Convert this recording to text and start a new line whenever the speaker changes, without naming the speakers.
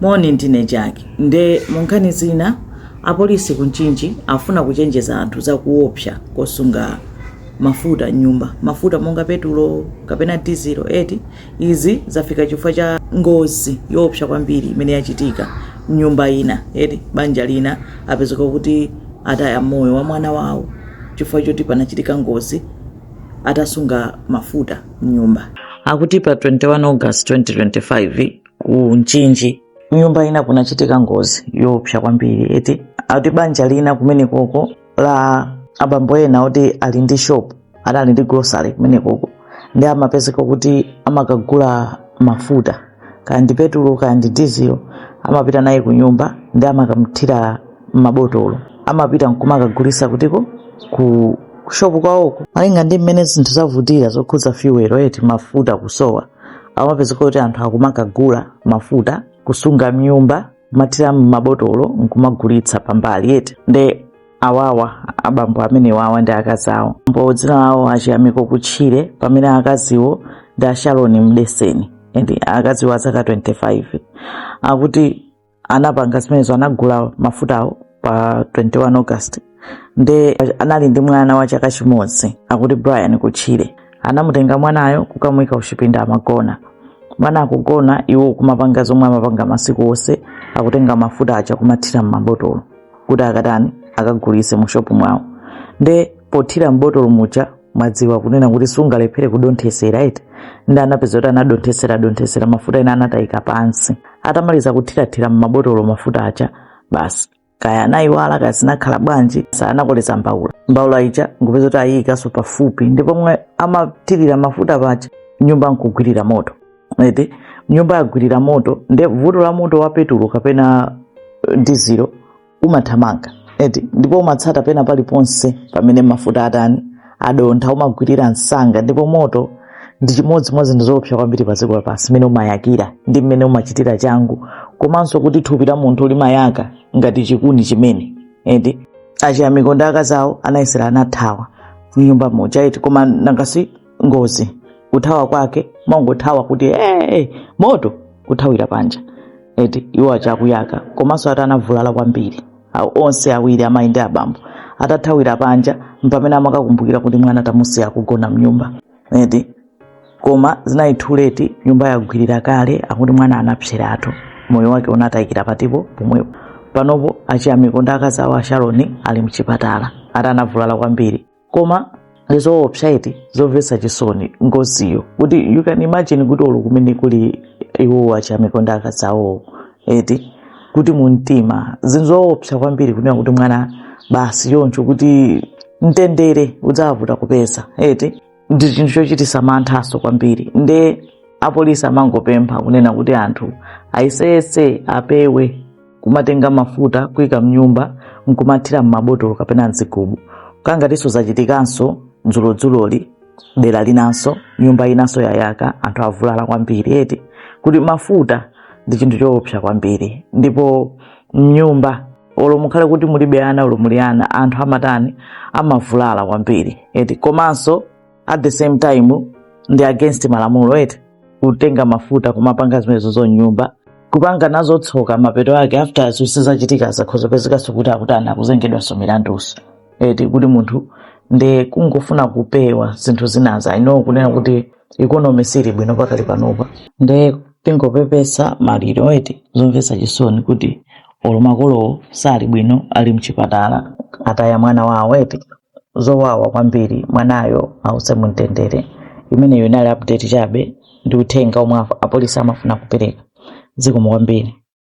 moni ndine Jaki. Nde munkhani zina apolisi kunchinji afuna kuchenjeza anthu za kuopsa kosunga mafuta nyumba. Mafuta monga petulo kapena diesel eti izi zafika chifukwa cha ngozi yoopsa kwambiri imene yachitika nyumba ina eti banja lina apezeka kuti ataya moyo wa mwana wawo chifukwa choti panachitika ngozi atasunga mafuta nyumba. Akuti pa 21 August 2025 ku Nchinji nyumba ina kunachitika ngozi yoopsa kwambiri eti ati banja lina kumene koko la abambo ena oti ali ndi shop adali ndi grocery kumene koko ndi amapezeka kuti amakagula mafuta kandi petulo kandi diesel amapita naye ku nyumba ndi amakamthira mabotolo amapita nkumakagulisa kutiko ku shop kwawoko. Malinga ndi mmene zinthu zavutira zokhuza fuel eti mafuta kusowa amapezeka kuti anthu akumakagula mafuta kusunga mnyumba kumathira mabotolo nkumagulitsa pambali eti nde awawa abambo amene wawa ndi akazi awo. Mbo dzina lawo achiyamiko kutchire pamene akaziwo ndi Ashaloni Mdeseni ndi akaziwo azaka 25 akuti anapanga zimenezo anagula mafutawo pa 21 August nde anali ndi mwana wa chaka chimodzi akuti Brian Kutchire anamutenga mwanayo kukamuyika kuchipinda amagona. Mwana akugona iwo kumapanga zomwe amapanga masiku onse akutenga mafuta acha kumathira m'mabotolo kuti akatani akagulise mu shop mwawo. Nde pothira m'botolo mucha mwadziwa kunena kuti sungalephere kudonthesera eti ndi anapeza kuti anadonthesera mafuta ena anatayika pansi. Atamaliza kuthira m'mabotolo mafuta acha basi kaya anayiwala kazinakhala bwanji sanakoleza mbawula ija ngupeza kuti ayikaso pafupi ndipo pomwe amathirira mafuta pacha nyumba nkugwirira moto eti nyumba yagwirira moto nde vuto la moto wa petulo kapena diesel umathamanga eti ndipo umatsata pena paliponse pamene mafuta atani adontha umagwirira msanga ndipo moto ndi chimodzimodzi ndizoopsa kwambiri pa dziko lapansi mmene umayakira ndi mmene umachitira changu komanso kuti thupi la munthu limayaka ngati chikuni chimene eti achiyamiko ndi akazawo anayesera anathawa nyumba moja eti koma nangasi ngozi kuthawa kwake mongothawa kuti moto kuthawira panja eti iwo achakuyaka komanso atanavulala kwambiri onse awiri amayi ndi abambo atathawira panja mpamene amakakumbukira kuti mwana tamusiya kugona mnyumba eti koma zinayithuleti nyumba yagwirira kale akuti mwana anapseratu moyo wake unatayikira patipo pomwepo. Panopo achiyamiko ndi akazawo Ashaloni ali mchipatala atanavulala kwambiri koma zoopsa eti zomvetsa chisoni ngoziyo kuti you can imagine kuti olo kumene kuli iwo achiyamiko ndi akazawo eti kuti mumtima zinzoopsa kwambiri kunena kuti mwana basi yoncho kuti mtendere udzavuta kupeza eti ndi chinthu chochititsa manthaso kwambiri. Nde apolisi amangopempha kunena kuti anthu ayesese apewe kumatenga mafuta kuyika mnyumba nkumathira m'mabotolo kapena mzigubu kangatinso zachitikanso dzulodzuloli dera linanso nyumba inanso yayaka anthu avulala kwambiri eti kuti mafuta ndi chinthu choopsa kwambiri ndipo mnyumba olo mukhale kuti mulibe ana olo muli ana anthu amatani amavulala kwambiri eti komanso at the same time ndi against malamulo eti kutenga mafuta kumapanga zimenezo zonyumba kupanga nazo tsoka mapeto ake after zisizachitika zakhozopezekaso kuti akutana kuzengedwaso milanduso eti kuti munthu nde kungofuna kupewa zinthu zinaza ino kunena kuti economy sili bwino pakali panopa nde tingopepesa maliro eti zomvetsa chisoni kuti olo makolo sali bwino ali mchipatala ataya mwana wawo eti zowawa kwambiri mwanayo ause mumtendere. Imeneyo inali update chabe ndi uthenga omwe apolisi amafuna kupereka zikomo kwambiri.